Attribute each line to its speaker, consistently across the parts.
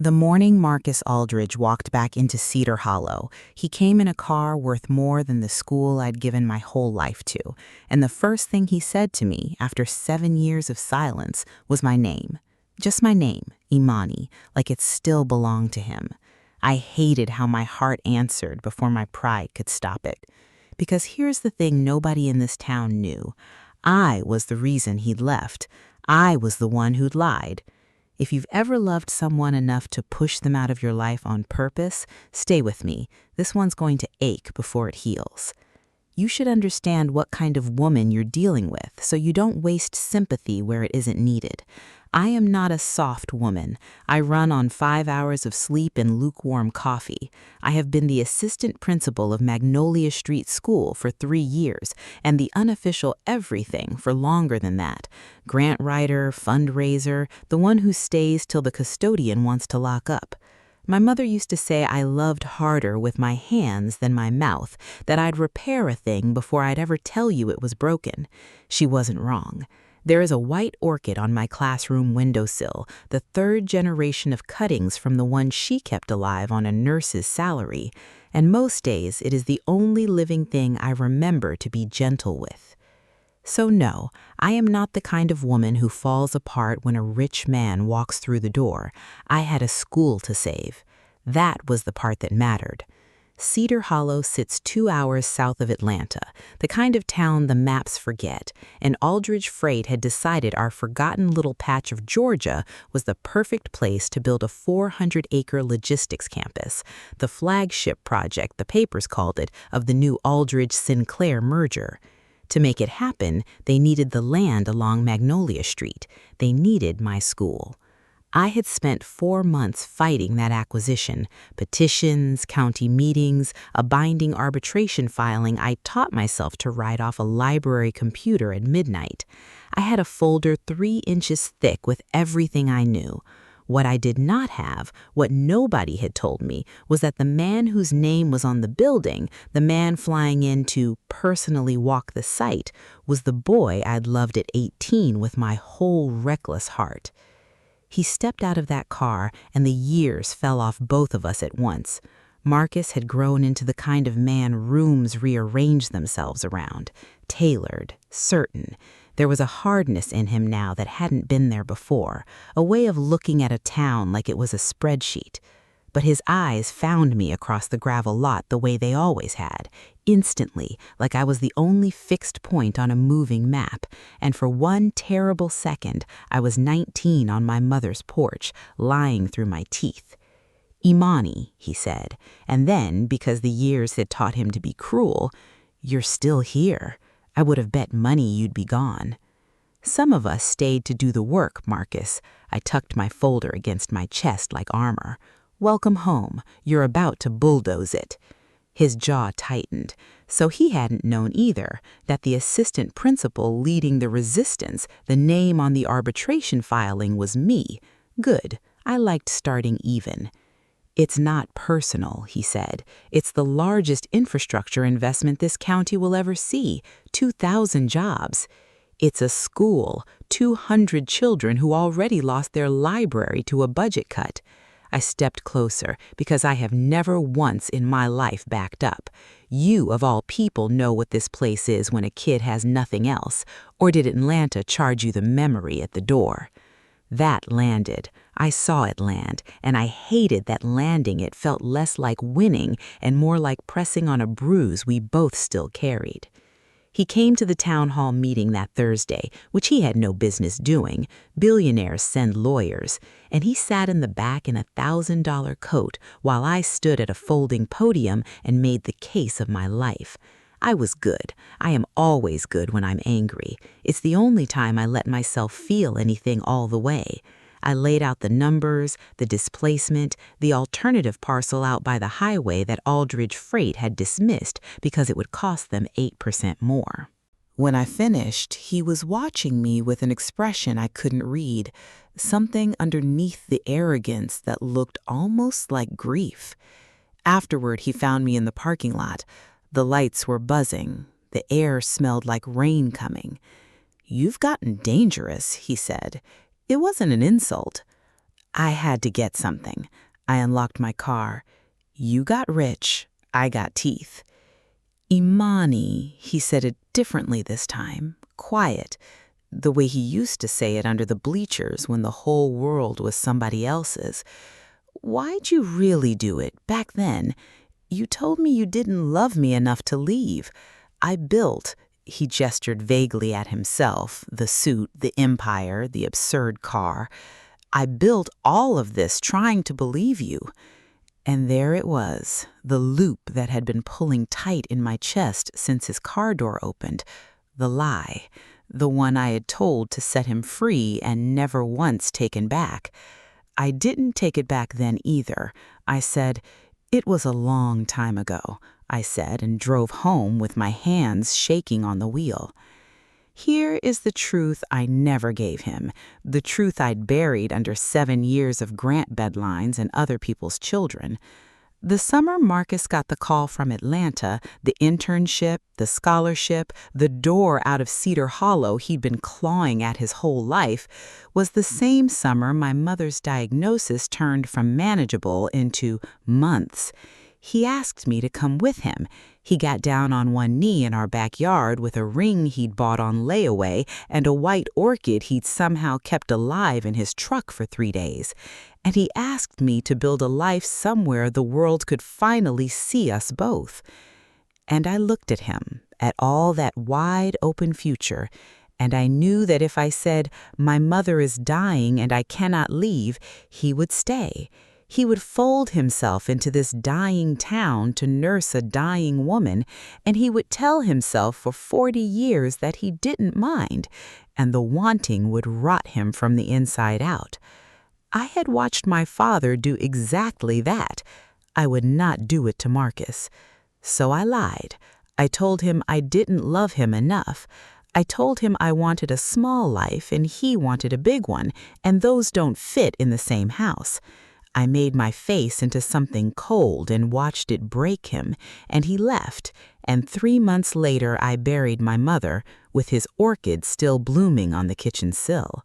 Speaker 1: The morning Marcus Aldridge walked back into Cedar Hollow, he came in a car worth more than the school I'd given my whole life to, and the first thing he said to me, after 7 years of silence, was my name. Just my name, Imani, like it still belonged to him. I hated how my heart answered before my pride could stop it. Because here's the thing nobody in this town knew. I was the reason he'd left. I was the one who'd lied. If you've ever loved someone enough to push them out of your life on purpose, stay with me. This one's going to ache before it heals. You should understand what kind of woman you're dealing with so you don't waste sympathy where it isn't needed. I am not a soft woman. I run on 5 hours of sleep and lukewarm coffee. I have been the assistant principal of Magnolia Street School for 3 years and the unofficial everything for longer than that. Grant writer, fundraiser, the one who stays till the custodian wants to lock up. My mother used to say I loved harder with my hands than my mouth, that I'd repair a thing before I'd ever tell you it was broken. She wasn't wrong. There is a white orchid on my classroom windowsill, the 3rd generation of cuttings from the one she kept alive on a nurse's salary, and most days it is the only living thing I remember to be gentle with. So no, I am not the kind of woman who falls apart when a rich man walks through the door. I had a school to save. That was the part that mattered. Cedar Hollow sits 2 hours south of Atlanta, the kind of town the maps forget, and Aldridge Freight had decided our forgotten little patch of Georgia was the perfect place to build a 400-acre logistics campus, the flagship project, the papers called it, of the new Aldridge-Sinclair merger. To make it happen, they needed the land along Magnolia Street. They needed my school. I had spent 4 months fighting that acquisition, petitions, county meetings, a binding arbitration filing I taught myself to write off a library computer at midnight. I had a folder 3 inches thick with everything I knew. What I did not have, what nobody had told me, was that the man whose name was on the building, the man flying in to personally walk the site, was the boy I'd loved at 18 with my whole reckless heart. He stepped out of that car, and the years fell off both of us at once. Marcus had grown into the kind of man rooms rearrange themselves around, tailored, certain. There was a hardness in him now that hadn't been there before, a way of looking at a town like it was a spreadsheet. But his eyes found me across the gravel lot the way they always had, instantly, like I was the only fixed point on a moving map, and for one terrible second, I was 19 on my mother's porch, lying through my teeth. "Imani," he said, and then, because the years had taught him to be cruel, "You're still here. I would have bet money you'd be gone." "Some of us stayed to do the work, Marcus." I tucked my folder against my chest like armor. "Welcome home. You're about to bulldoze it." His jaw tightened. So he hadn't known either that the assistant principal leading the resistance, the name on the arbitration filing, was me. Good. I liked starting even. "It's not personal," he said. "It's the largest infrastructure investment this county will ever see. 2,000 jobs. It's a school, 200 children who already lost their library to a budget cut." I stepped closer because I have never once in my life backed up. "You, of all people, know what this place is when a kid has nothing else. Or did Atlanta charge you the memory at the door?" That landed. I saw it land, and I hated that landing it felt less like winning and more like pressing on a bruise we both still carried. He came to the town hall meeting that Thursday, which he had no business doing. Billionaires send lawyers. And he sat in the back in a $1,000 coat while I stood at a folding podium and made the case of my life. I was good. I am always good when I'm angry. It's the only time I let myself feel anything all the way. I laid out the numbers, the displacement, the alternative parcel out by the highway that Aldridge Freight had dismissed because it would cost them 8% more. When I finished, he was watching me with an expression I couldn't read, something underneath the arrogance that looked almost like grief. Afterward, he found me in the parking lot. The lights were buzzing. The air smelled like rain coming. "You've gotten dangerous," he said. It wasn't an insult. I had to get something. I unlocked my car. You got rich, I got teeth. Imani, he said it differently this time, quiet, the way he used to say it under the bleachers when the whole world was somebody else's. Why'd you really do it back then? You told me you didn't love me enough to leave. I built, he gestured vaguely at himself, the suit, the empire, the absurd car. I built all of this trying to believe you. And there it was, the loop that had been pulling tight in my chest since his car door opened. The lie, the one I had told to set him free and never once taken back. I didn't take it back then either. I said, "It was a long time ago," I said, and drove home with my hands shaking on the wheel. Here is the truth I never gave him, the truth I'd buried under 7 years of grant bedlines and other people's children. The summer Marcus got the call from Atlanta, the internship, the scholarship, the door out of Cedar Hollow he'd been clawing at his whole life, was the same summer my mother's diagnosis turned from manageable into months. He asked me to come with him. He got down on one knee in our backyard with a ring he'd bought on layaway and a white orchid he'd somehow kept alive in his truck for 3 days. And he asked me to build a life somewhere the world could finally see us both. And I looked at him, at all that wide open future, and I knew that if I said, "My mother is dying and I cannot leave," he would stay. He would fold himself into this dying town to nurse a dying woman, and he would tell himself for 40 years that he didn't mind, and the wanting would rot him from the inside out. I had watched my father do exactly that. I would not do it to Marcus. So I lied. I told him I didn't love him enough. I told him I wanted a small life and he wanted a big one, and those don't fit in the same house. I made my face into something cold and watched it break him, and he left, and 3 months later I buried my mother, with his orchid still blooming on the kitchen sill.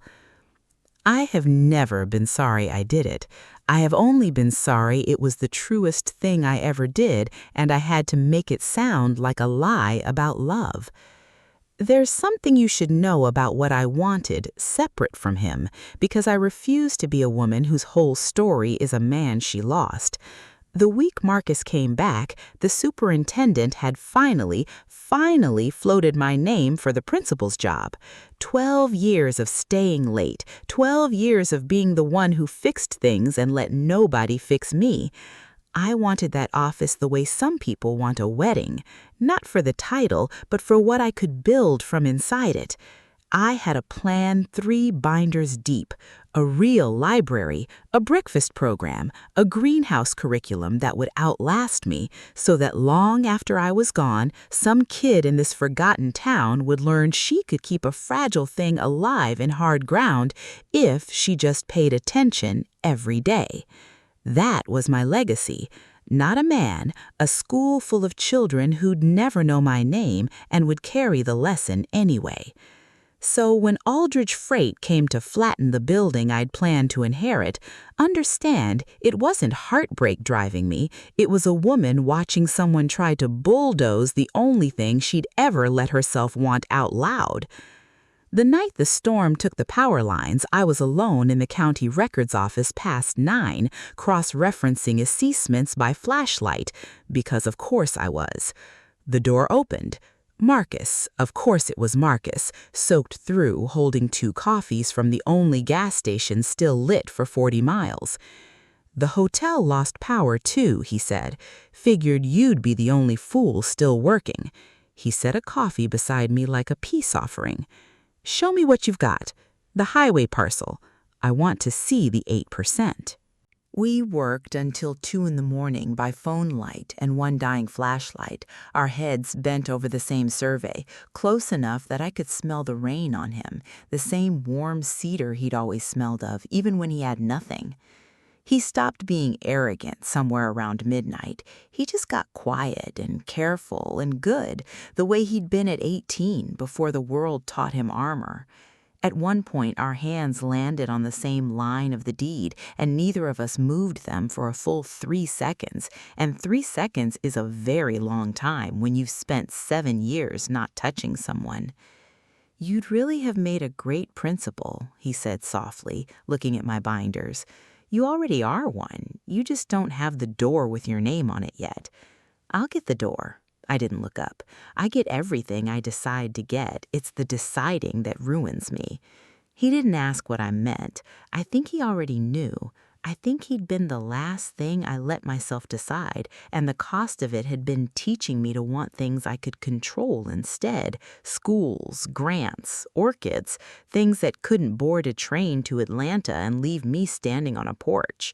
Speaker 1: I have never been sorry I did it. I have only been sorry it was the truest thing I ever did, and I had to make it sound like a lie about love. There's something you should know about what I wanted separate from him, because I refuse to be a woman whose whole story is a man she lost. The week Marcus came back, the superintendent had finally floated my name for the principal's job. 12 years of staying late, 12 years of being the one who fixed things and let nobody fix me. I wanted that office the way some people want a wedding, not for the title, but for what I could build from inside it. I had a plan 3 binders deep, a real library, a breakfast program, a greenhouse curriculum that would outlast me, so that long after I was gone, some kid in this forgotten town would learn she could keep a fragile thing alive in hard ground if she just paid attention every day. That was my legacy. Not a man, a school full of children who'd never know my name and would carry the lesson anyway. So when Aldridge Freight came to flatten the building I'd planned to inherit, understand it wasn't heartbreak driving me, it was a woman watching someone try to bulldoze the only thing she'd ever let herself want out loud. The night the storm took the power lines, I was alone in the county records office past 9, cross-referencing easements by flashlight, because of course I was. The door opened. Marcus, of course it was Marcus, soaked through, holding 2 coffees from the only gas station still lit for 40 miles. "The hotel lost power too," he said. "Figured you'd be the only fool still working." He set a coffee beside me like a peace offering. "Show me what you've got. The highway parcel. I want to see the 8%. We worked until 2 in the morning by phone light and one dying flashlight, our heads bent over the same survey, close enough that I could smell the rain on him, the same warm cedar he'd always smelled of, even when he had nothing. He stopped being arrogant somewhere around midnight. He just got quiet and careful and good, the way he'd been at 18 before the world taught him armor. At one point, our hands landed on the same line of the deed, and neither of us moved them for a full 3 seconds. And 3 seconds is a very long time when you've spent 7 years not touching someone. "You'd really have made a great principal," he said softly, looking at my binders. "You already are one. You just don't have the door with your name on it yet." "I'll get the door." I didn't look up. "I get everything I decide to get. It's the deciding that ruins me." He didn't ask what I meant. I think he already knew. I think he'd been the last thing I let myself decide, and the cost of it had been teaching me to want things I could control instead. Schools, grants, orchids, things that couldn't board a train to Atlanta and leave me standing on a porch.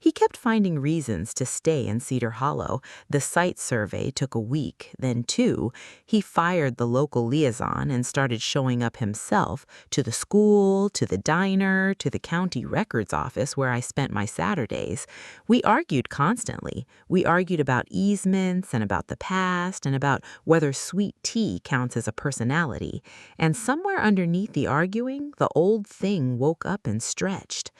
Speaker 1: He kept finding reasons to stay in Cedar Hollow. The site survey took a week, then 2. He fired the local liaison and started showing up himself to the school, to the diner, to the county records office where I spent my Saturdays. We argued constantly. We argued about easements and about the past and about whether sweet tea counts as a personality. And somewhere underneath the arguing, the old thing woke up and stretched.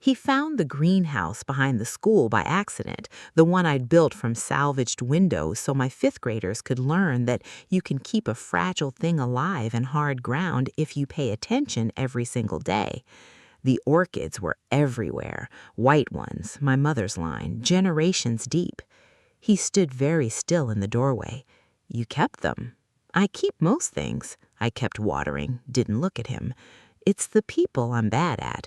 Speaker 1: He found the greenhouse behind the school by accident, the one I'd built from salvaged windows so my 5th graders could learn that you can keep a fragile thing alive in hard ground if you pay attention every single day. The orchids were everywhere, white ones, my mother's line, generations deep. He stood very still in the doorway. "You kept them." "I keep most things." I kept watering, didn't look at him. "It's the people I'm bad at."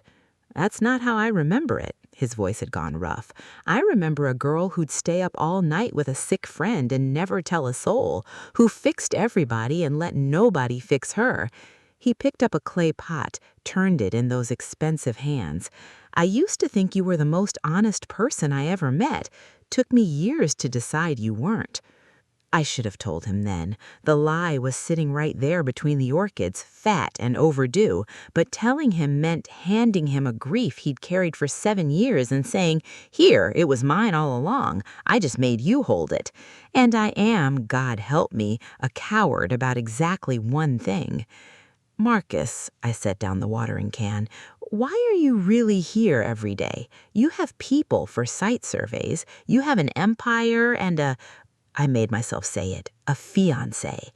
Speaker 1: "That's not how I remember it." His voice had gone rough. "I remember a girl who'd stay up all night with a sick friend and never tell a soul, who fixed everybody and let nobody fix her." He picked up a clay pot, turned it in those expensive hands. "I used to think you were the most honest person I ever met. Took me years to decide you weren't." I should have told him then. The lie was sitting right there between the orchids, fat and overdue, but telling him meant handing him a grief he'd carried for 7 years and saying, "Here, it was mine all along. I just made you hold it." And I am, God help me, a coward about exactly one thing. "Marcus," I set down the watering can, "why are you really here every day? You have people for site surveys. You have an empire and a—" I made myself say it, "a fiancé."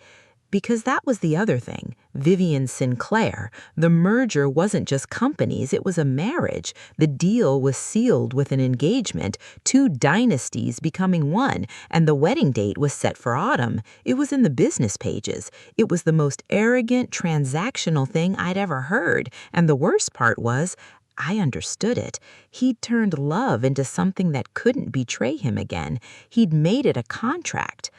Speaker 1: Because that was the other thing, Vivian Sinclair. The merger wasn't just companies, it was a marriage. The deal was sealed with an engagement, 2 dynasties becoming one, and the wedding date was set for autumn. It was in the business pages. It was the most arrogant, transactional thing I'd ever heard, and the worst part was, I understood it. He'd turned love into something that couldn't betray him again. He'd made it a contract.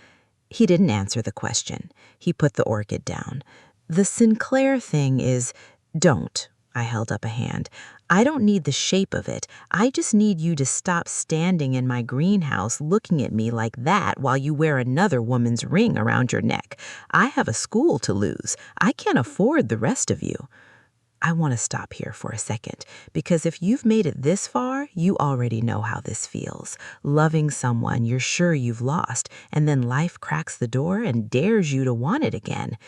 Speaker 1: He didn't answer the question. He put the orchid down. "The Sinclair thing is—" "Don't." I held up a hand. "I don't need the shape of it. I just need you to stop standing in my greenhouse looking at me like that while you wear another woman's ring around your neck. I have a school to lose. I can't afford the rest of you." I want to stop here for a second, because if you've made it this far, you already know how this feels. Loving someone you're sure you've lost, and then life cracks the door and dares you to want it again.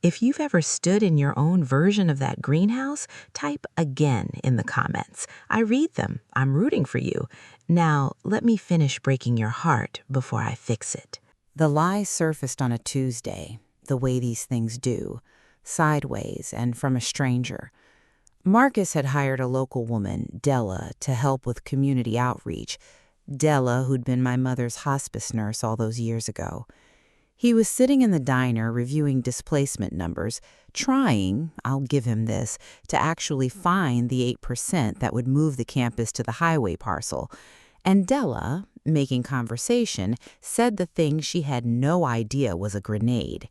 Speaker 1: If you've ever stood in your own version of that greenhouse, type "again" in the comments. I read them. I'm rooting for you. Now, let me finish breaking your heart before I fix it. The lie surfaced on a Tuesday, the way these things do, sideways and from a stranger. Marcus had hired a local woman, Della, to help with community outreach. Della, who'd been my mother's hospice nurse all those years ago. He was sitting in the diner reviewing displacement numbers, trying, I'll give him this, to actually find the 8% that would move the campus to the highway parcel. And Della, making conversation, said the thing she had no idea was a grenade.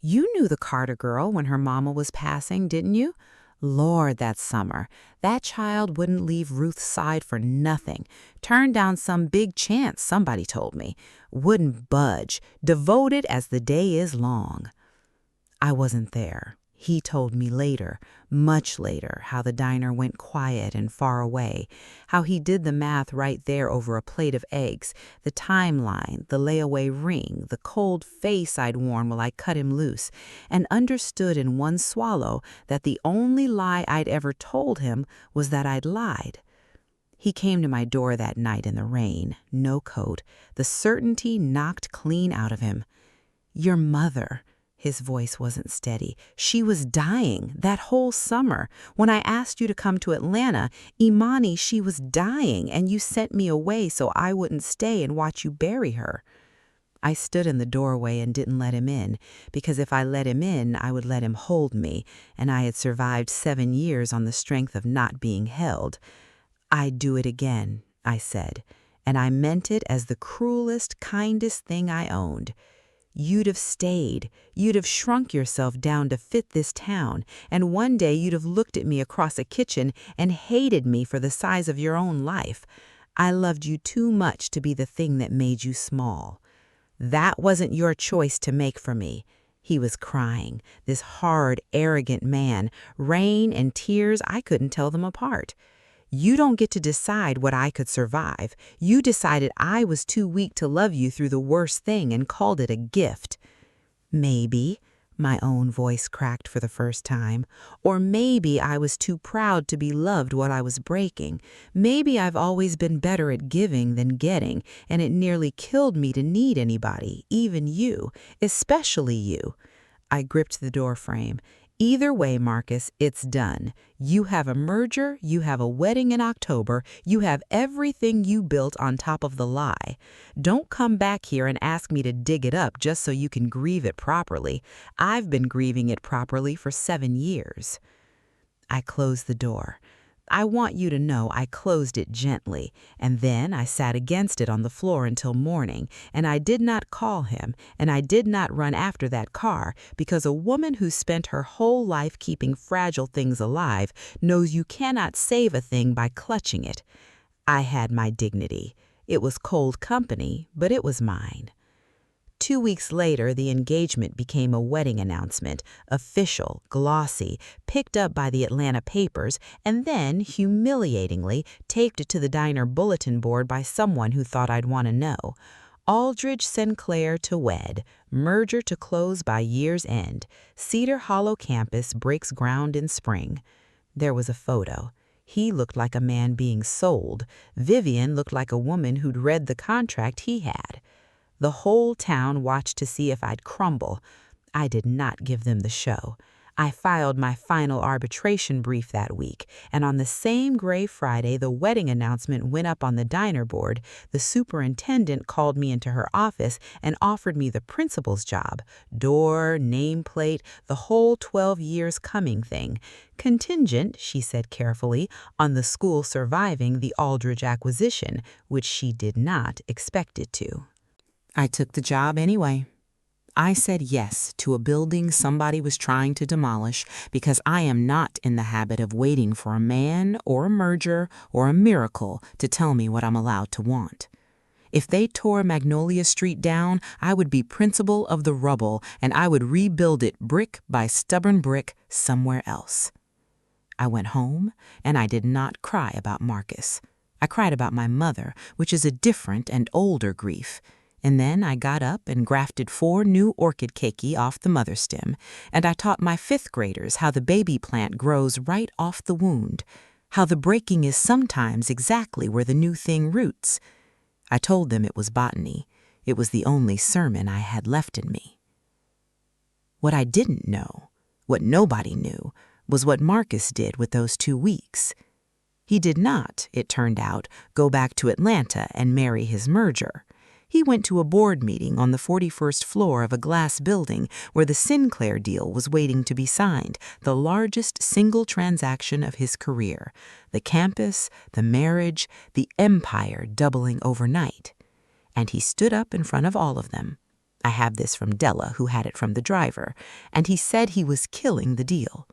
Speaker 1: "You knew the Carter girl when her mama was passing, didn't you? Lord, that summer, that child wouldn't leave Ruth's side for nothing. Turned down some big chance, somebody told me. Wouldn't budge, devoted as the day is long." I wasn't there. He told me later, much later, how the diner went quiet and far away, how he did the math right there over a plate of eggs, the timeline, the layaway ring, the cold face I'd worn while I cut him loose, and understood in one swallow that the only lie I'd ever told him was that I'd lied. He came to my door that night in the rain, no coat, the certainty knocked clean out of him. "Your mother." His voice wasn't steady. "She was dying that whole summer. When I asked you to come to Atlanta, Imani, she was dying, and you sent me away so I wouldn't stay and watch you bury her." I stood in the doorway and didn't let him in, because if I let him in, I would let him hold me, and I had survived 7 years on the strength of not being held. "I'd do it again," I said, and I meant it as the cruelest, kindest thing I owned. "You'd have stayed. You'd have shrunk yourself down to fit this town, and one day you'd have looked at me across a kitchen and hated me for the size of your own life. I loved you too much to be the thing that made you small. That wasn't your choice to make for me." He was crying, this hard, arrogant man, rain and tears, I couldn't tell them apart. "You don't get to decide what I could survive. You decided I was too weak to love you through the worst thing and called it a gift." "Maybe," my own voice cracked for the first time, "or maybe I was too proud to be loved what I was breaking. Maybe I've always been better at giving than getting, and it nearly killed me to need anybody, even you, especially you." I gripped the doorframe. "Either way, Marcus, it's done. You have a merger, you have a wedding in October, you have everything you built on top of the lie. Don't come back here and ask me to dig it up just so you can grieve it properly. I've been grieving it properly for 7 years." I closed the door. I want you to know I closed it gently, and then I sat against it on the floor until morning, and I did not call him, and I did not run after that car, because a woman who spent her whole life keeping fragile things alive knows you cannot save a thing by clutching it. I had my dignity. It was cold company, but it was mine. 2 weeks later, the engagement became a wedding announcement, official, glossy, picked up by the Atlanta papers, and then, humiliatingly, taped to the diner bulletin board by someone who thought I'd want to know. "Aldridge Sinclair to wed. Merger to close by year's end. Cedar Hollow campus breaks ground in spring." There was a photo. He looked like a man being sold. Vivian looked like a woman who'd read the contract he had. The whole town watched to see if I'd crumble. I did not give them the show. I filed my final arbitration brief that week, and on the same gray Friday the wedding announcement went up on the diner board, the superintendent called me into her office and offered me the principal's job, door, nameplate, the whole 12 years coming thing. Contingent, she said carefully, on the school surviving the Aldridge acquisition, which she did not expect it to. I took the job anyway. I said yes to a building somebody was trying to demolish because I am not in the habit of waiting for a man or a merger or a miracle to tell me what I'm allowed to want. If they tore Magnolia Street down, I would be principal of the rubble, and I would rebuild it brick by stubborn brick somewhere else. I went home, and I did not cry about Marcus. I cried about my mother, which is a different and older grief. And then I got up and grafted 4 new orchid keiki off the mother stem, and I taught my 5th graders how the baby plant grows right off the wound, how the breaking is sometimes exactly where the new thing roots. I told them it was botany. It was the only sermon I had left in me. What I didn't know, what nobody knew, was what Marcus did with those 2 weeks. He did not, it turned out, go back to Atlanta and marry his merger. He went to a board meeting on the 41st floor of a glass building where the Sinclair deal was waiting to be signed, the largest single transaction of his career. The campus, the marriage, the empire doubling overnight. And he stood up in front of all of them. I have this from Della, who had it from the driver, and he said he was killing the deal.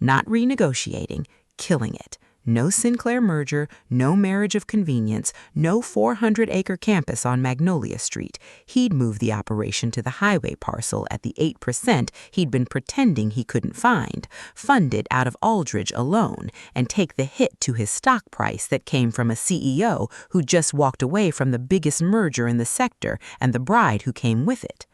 Speaker 1: Not renegotiating, killing it. No Sinclair merger, no marriage of convenience, no 400-acre campus on Magnolia Street. He'd move the operation to the highway parcel at the 8% he'd been pretending he couldn't find, fund it out of Aldridge alone, and take the hit to his stock price that came from a CEO who just walked away from the biggest merger in the sector and the bride who came with it.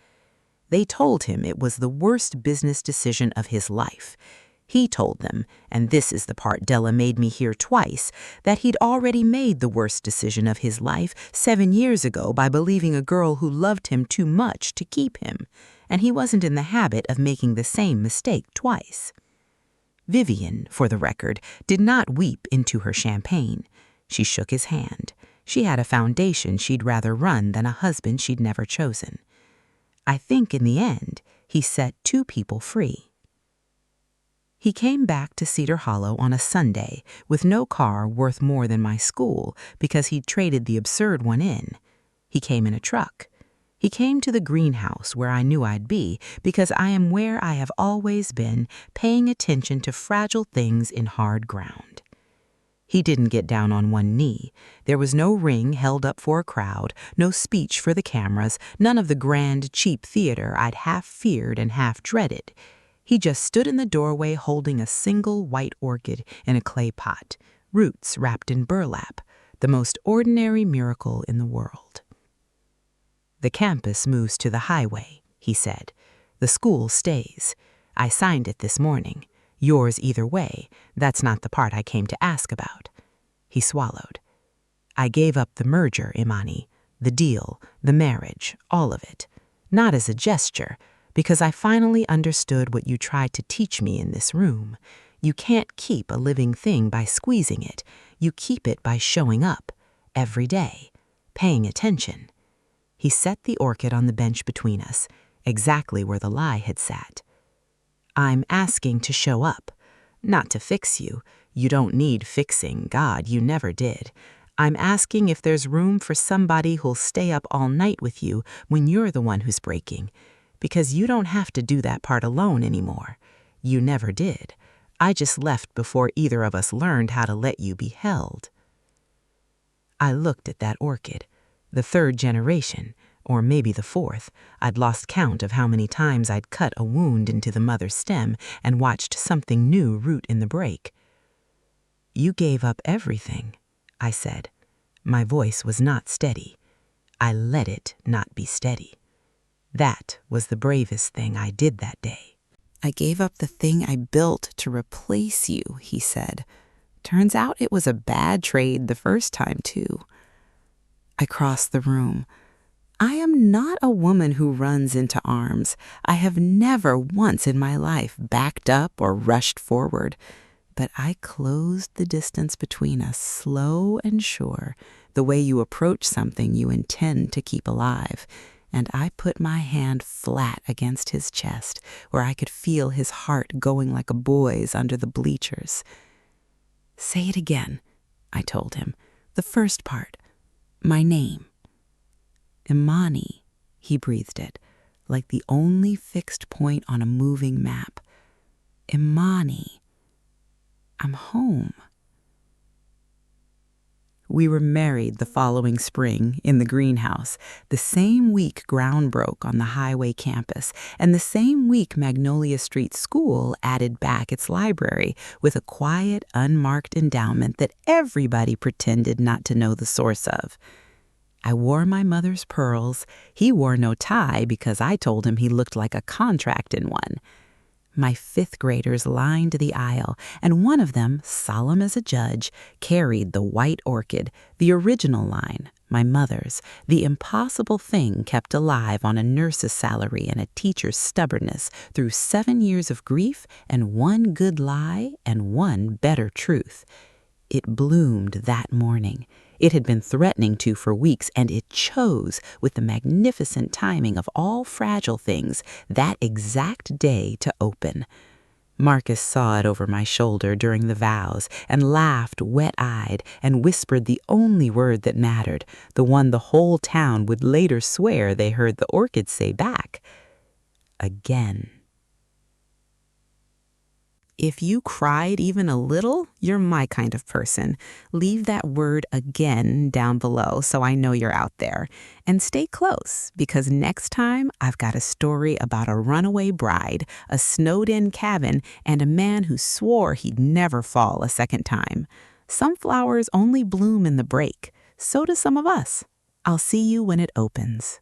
Speaker 1: They told him it was the worst business decision of his life. He told them, and this is the part Della made me hear twice, that he'd already made the worst decision of his life 7 years ago by believing a girl who loved him too much to keep him, and he wasn't in the habit of making the same mistake twice. Vivian, for the record, did not weep into her champagne. She shook his hand. She had a foundation she'd rather run than a husband she'd never chosen. I think in the end, he set 2 people free. He came back to Cedar Hollow on a Sunday with no car worth more than my school because he'd traded the absurd one in. He came in a truck. He came to the greenhouse where I knew I'd be because I am where I have always been, paying attention to fragile things in hard ground. He didn't get down on one knee. There was no ring held up for a crowd, no speech for the cameras, none of the grand, cheap theater I'd half feared and half dreaded. He just stood in the doorway holding a single white orchid in a clay pot, roots wrapped in burlap, the most ordinary miracle in the world. "The campus moves to the highway," he said. "The school stays. I signed it this morning. Yours either way. That's not the part I came to ask about." He swallowed. "I gave up the merger, Imani, the deal, the marriage, all of it. Not as a gesture, because I finally understood what you tried to teach me in this room. You can't keep a living thing by squeezing it. You keep it by showing up, every day, paying attention." He set the orchid on the bench between us, exactly where the lie had sat. "I'm asking to show up, not to fix you. You don't need fixing, God, you never did. I'm asking if there's room for somebody who'll stay up all night with you when you're the one who's breaking. Because you don't have to do that part alone anymore. You never did. I just left before either of us learned how to let you be held." I looked at that orchid, the 3rd generation, or maybe the 4th. I'd lost count of how many times I'd cut a wound into the mother stem and watched something new root in the break. "You gave up everything," I said. My voice was not steady. I let it not be steady. That was the bravest thing I did that day. "I gave up the thing I built to replace you," he said. "Turns out it was a bad trade the first time, too." I crossed the room. I am not a woman who runs into arms. I have never once in my life backed up or rushed forward. But I closed the distance between us, slow and sure, the way you approach something you intend to keep alive. And I put my hand flat against his chest, where I could feel his heart going like a boy's under the bleachers. "Say it again," I told him. "The first part. My name." "Imani," he breathed it, like the only fixed point on a moving map. "Imani. I'm home." We were married the following spring in the greenhouse, the same week ground broke on the highway campus, and the same week Magnolia Street School added back its library with a quiet, unmarked endowment that everybody pretended not to know the source of. I wore my mother's pearls. He wore no tie because I told him he looked like a contract in one. My 5th graders lined the aisle, and one of them, solemn as a judge, carried the white orchid, the original line, my mother's, the impossible thing kept alive on a nurse's salary and a teacher's stubbornness through 7 years of grief and 1 good lie and 1 better truth. It bloomed that morning. It had been threatening to for weeks, and it chose, with the magnificent timing of all fragile things, that exact day to open. Marcus saw it over my shoulder during the vows and laughed wet-eyed and whispered the only word that mattered, the one the whole town would later swear they heard the orchid say back. Again. If you cried even a little, you're my kind of person. Leave that word again down below so I know you're out there. And stay close, because next time I've got a story about a runaway bride, a snowed-in cabin, and a man who swore he'd never fall a second time. Some flowers only bloom in the break. So do some of us. I'll see you when it opens.